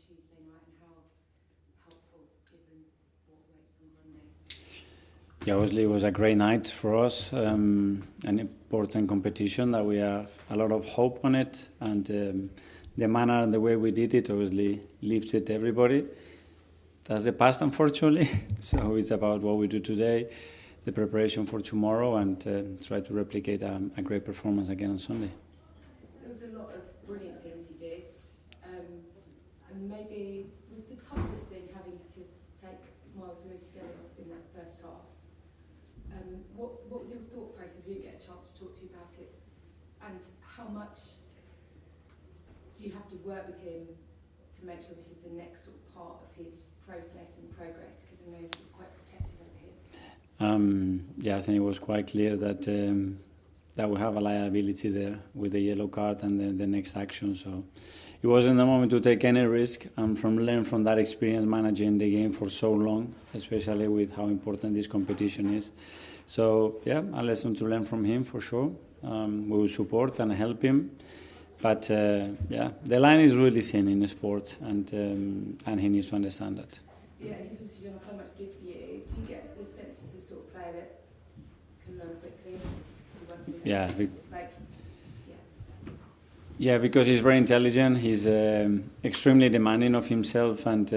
Tuesday night and how helpful given what waits on Sunday? Yeah, obviously it was a great night for us, an important competition that we have a lot of hope on it, and the manner and the way we did it obviously lifted everybody. That's the past, unfortunately, so it's about what we do today, the preparation for tomorrow, and try to replicate a great performance again on Sunday. There was a lot of brilliant things you did, and maybe was the toughest thing having to take Milestones off in that first half. What was your thought process if you didn't get a chance to talk to you about it, and how much do you have to work with him to make sure this is the next sort of part of his process and progress, because I know you're quite protective over him? Yeah, I think it was quite clear that that we have a liability there with the yellow card and the next action. So it wasn't the moment to take any risk, and learn from that experience managing the game for so long, especially with how important this competition is. So yeah, a lesson to learn from him for sure. We will support and help him. But yeah, the line is really thin in the sport, and he needs to understand that. Yeah, and he's obviously done so much good for you. Do you get the sense he's the sort of player that can learn quickly? Yeah. Yeah, because he's very intelligent. He's extremely demanding of himself, and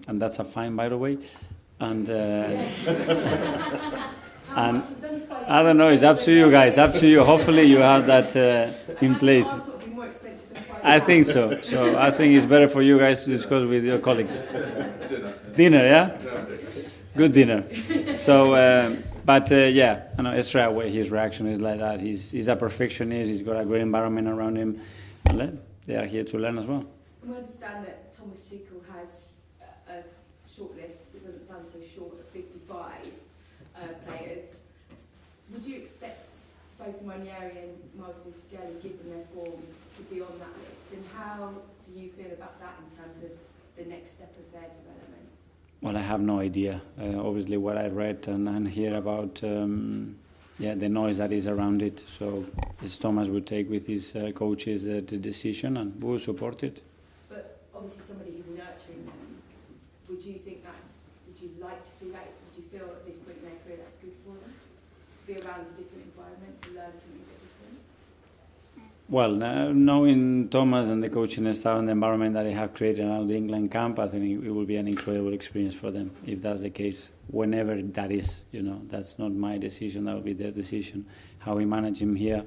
that's a fine, by the way. And and I don't know. It's up to you guys. Up to you. Hopefully, you have that in place. I think so. So I think it's better for you guys to discuss with your colleagues. Dinner, yeah? Good dinner. So, yeah, I know it's straight away his reaction is like that. He's a perfectionist. He's got a great environment around him. And they are here to learn as well. We understand that Thomas Tuchel has a short list, it doesn't sound so short, of 55 players. Would you expect both Ranieri and Milestones, given their form, to be on that list? And how do you feel about that in terms of the next step of their development? Well, I have no idea. Obviously, what I read and hear about, the noise that is around it. So, as Thomas would take with his coaches the decision, and we will support it. But obviously, somebody who's nurturing them, would you like to see that? Would you feel at this point in their career that's good for them? To be around a different environment, to learn something a bit different? Well, knowing Thomas and the coaching staff and the environment that they have created around the England camp, I think it will be an incredible experience for them, if that's the case, whenever that is. That's not my decision, that will be their decision. How we manage him here,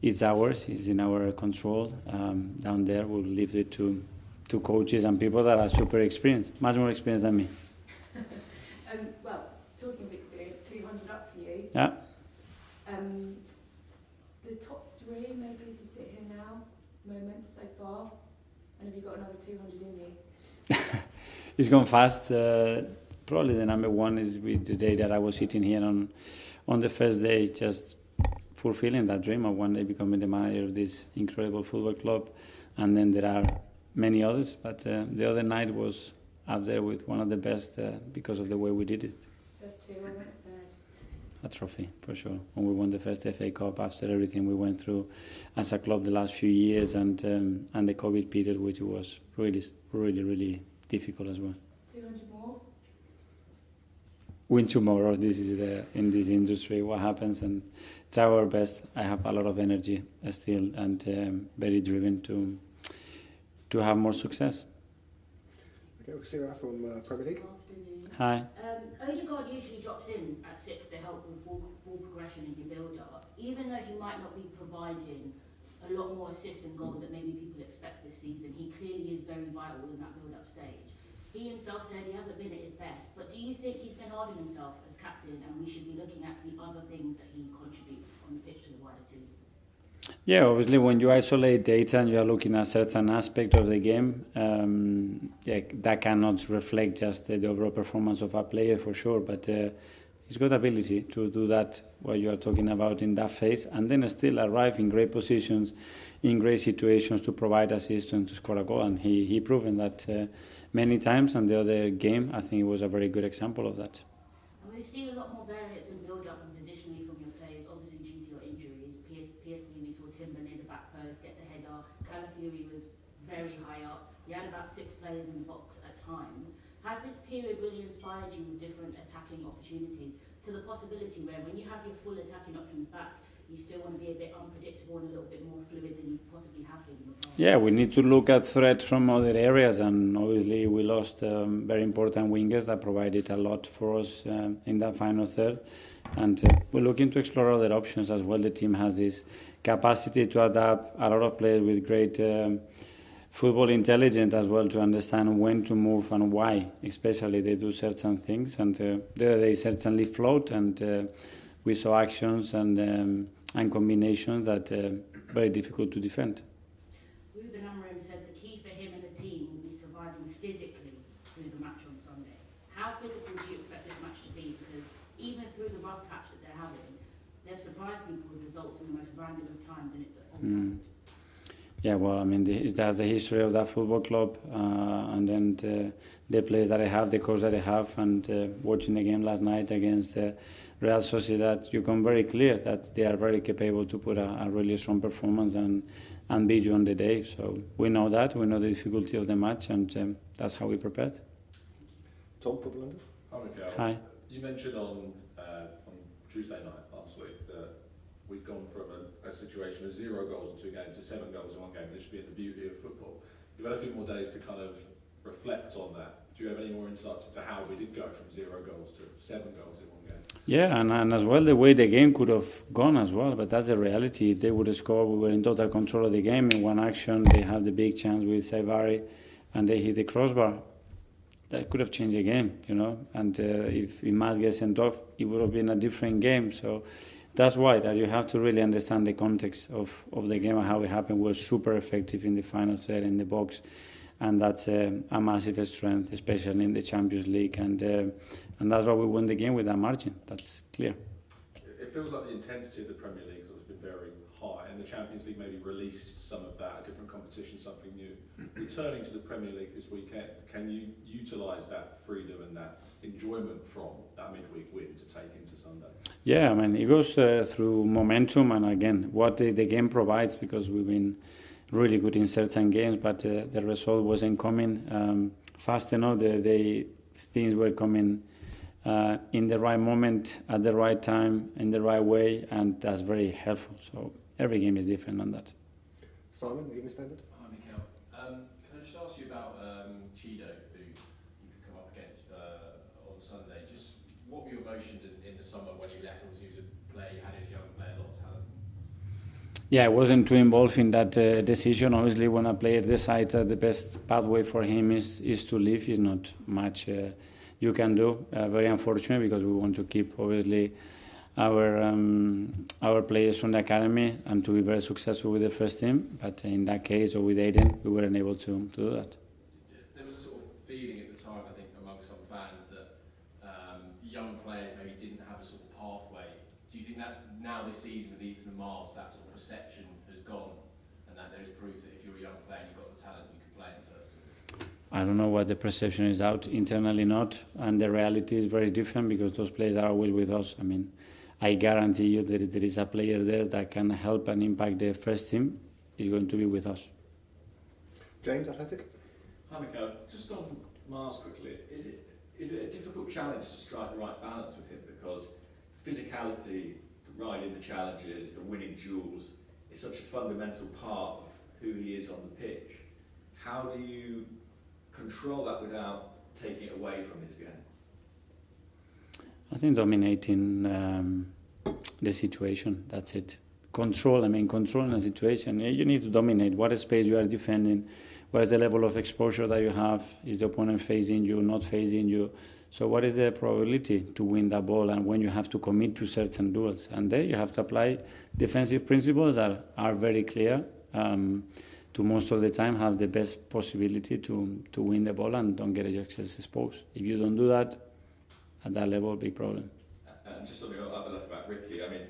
it's ours, it's in our control. Down there, we'll leave it to coaches and people that are super experienced, much more experienced than me. Well, talking of experience, 200 up for you. Yeah. The top three, maybe, as you sit here now, moments so far, and have you got another 200 in you? It's gone fast. Probably the number one is with the day that I was sitting here on the first day, just fulfilling that dream of one day becoming the manager of this incredible football club. And then there are many others, but the other night was up there with one of the best because of the way we did it. First two, I went third. A trophy, for sure. When we won the first FA Cup after everything we went through as a club the last few years, and the COVID period, which was really, really, really difficult as well. 200 more? Win tomorrow. This is in this industry what happens, and try our best. I have a lot of energy still, and very driven to have more success. Okay, we'll see you from Premier League. Hi. Odegaard usually drops in at 6 to help with ball progression in your build-up, even though he might not be providing a lot more assists and goals that maybe people expect this season. He clearly is very vital in that build-up stage. He himself said he hasn't been at his best, but do you think he's been hard on himself as captain, and we should be looking at the other things that he contributes on the pitch to the wider team? Yeah, obviously when you isolate data and you are looking at certain aspect of the game, that cannot reflect just the overall performance of a player for sure, but he's got ability to do that, what you are talking about in that phase, and then still arrive in great positions, in great situations to provide assist and to score a goal, and he proven that many times, and the other game, I think it was a very good example of that. And we've seen a lot more variance in build-up and positionally from your players, obviously due to your injuries. PSV, we saw Timber near the back post, get the header. Calafiori was very high up. You had about 6 players in the box at times. Has this period really inspired you with different attacking opportunities to the possibility where when you have your full attacking options back, you still want to be a bit unpredictable and a little bit more fluid than you possibly have been in the past? Yeah, we need to look at threats from other areas, and obviously we lost very important wingers that provided a lot for us in that final third. And we're looking to explore other options as well. The team has this capacity to adapt, a lot of players with great football intelligence as well to understand when to move and why, especially they do certain things. And they certainly float, and we saw actions and combinations that very difficult to defend. Ruben Amorim said the key for him and the team will be surviving physically through the match on Sunday. How physical do you expect this match to be? Because even through the rough patch that they're having, they've surprised people with results in the most random of times, and it's on Yeah, well, I mean, that's the history of that football club, and then the players that I have, the coach that I have, and watching the game last night against Real Sociedad, you come very clear that they are very capable to put a really strong performance and beat you on the day. So we know that, we know the difficulty of the match, and that's how we prepared. Tom, Football London. Hi, Mikel. Hi. You mentioned on Tuesday night last week that we've gone from a situation of 0 goals in 2 games to 7 goals in 1 game. This should be the beauty of football. You've had a few more days to kind of reflect on that. Do you have any more insights into how we did go from 0 goals to 7 goals in 1 game? Yeah, and as well the way the game could have gone as well, but that's the reality. If they would have scored, we were in total control of the game. In one action, they had the big chance with Saivari, and they hit the crossbar. That could have changed the game, you know. And if Imad gets sent off, it would have been a different game. So that's why that you have to really understand the context of the game and how it happened. We were super effective in the final third in the box, and that's a massive strength, especially in the Champions League. And that's why we won the game with that margin. That's clear. It feels like the intensity of the Premier League has been very high, and the Champions League maybe released some of that, a different competition, something new. Returning to the Premier League this weekend, can you utilise that freedom and that enjoyment from that midweek win to take into Sunday? Yeah, I mean, it goes through momentum and, again, what the game provides, because we've been really good in certain games, but the result wasn't coming fast enough. The things were coming in the right moment, at the right time, in the right way, and that's very helpful. So every game is different on that. Simon, Evening Standard. Hi, Mikel. Can I just ask you about Chido, who you could come up against on Sunday? Just what were your emotions in the summer when he left? Obviously, he was a player, you had his young player, a lot of talent. Yeah, I wasn't too involved in that decision. Obviously, when a player decides that the best pathway for him is to leave, is not much you can do. Very unfortunate, because we want to keep, obviously, our players from the academy and to be very successful with the first team. But in that case, or with Aiden, we weren't able to do that. There was a sort of feeling at the time, I think, among some fans that young players maybe didn't have a sort of pathway. Do you think that now this season with Ethan and Miles, that sort of perception has gone, and that there is proof that if you're a young player and you've got the talent, you can play in the first team? I don't know what the perception is out internally, not, and the reality is very different, because those players are always with us. I mean, I guarantee you that if there is a player there that can help and impact the first team, is going to be with us. James, Athletic. Hi, Mikel. Just on Miles quickly, is it a difficult challenge to strike the right balance with him? Because physicality, the riding the challenges, the winning duels, is such a fundamental part of who he is on the pitch. How do you control that without taking it away from his game? I think dominating the situation, that's it. Controlling the situation. You need to dominate what space you are defending, what is the level of exposure that you have, is the opponent facing you, not facing you. So what is the probability to win that ball, and when you have to commit to certain duels. And there you have to apply defensive principles that are very clear, to most of the time have the best possibility to win the ball and don't get yourself exposed. If you don't do that, at that level, big problem. And just on the other left back, Ricky, I mean,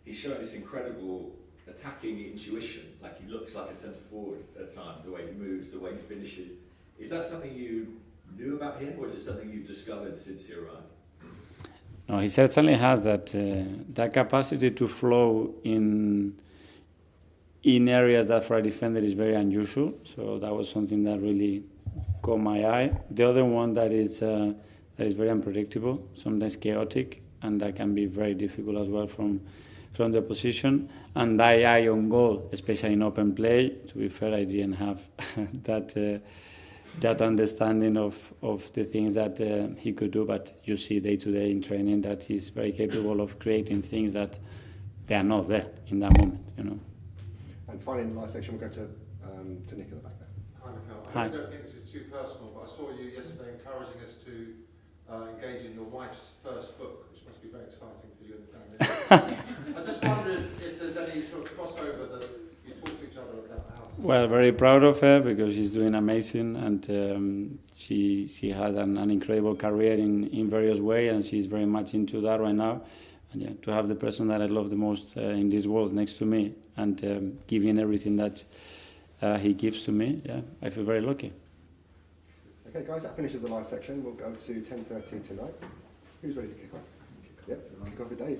he's showing this incredible attacking intuition. Like, he looks like a centre forward at times, the way he moves, the way he finishes. Is that something you knew about him, or is it something you've discovered since he arrived? No, he certainly has that capacity to flow in in areas that for a defender is very unusual. So that was something that really caught my eye. The other one that is very unpredictable, sometimes chaotic, and that can be very difficult as well from the opposition. And that eye on goal, especially in open play. To be fair, I didn't have that understanding of the things that he could do, but you see day to day in training that he's very capable of creating things that they are not there in that moment, you know. And finally, in the last section, we'll go to Nick at the back there. Hi, Mikel. Hi. I don't think this is too personal, but I saw you yesterday encouraging us to engage in your wife's first book, which must be very exciting for you and the family. I just wondered if there's any sort of crossover that you talk to each other about how to... Well, very proud of her because she's doing amazing, and she has an incredible career in various ways, and she's very much into that right now. And yeah, to have the person that I love the most in this world next to me and giving everything that he gives to me, yeah, I feel very lucky. Okay, guys, that finishes the live section. We'll go to 10:30 tonight. Who's ready to kick off? Yep, kick off with Dave.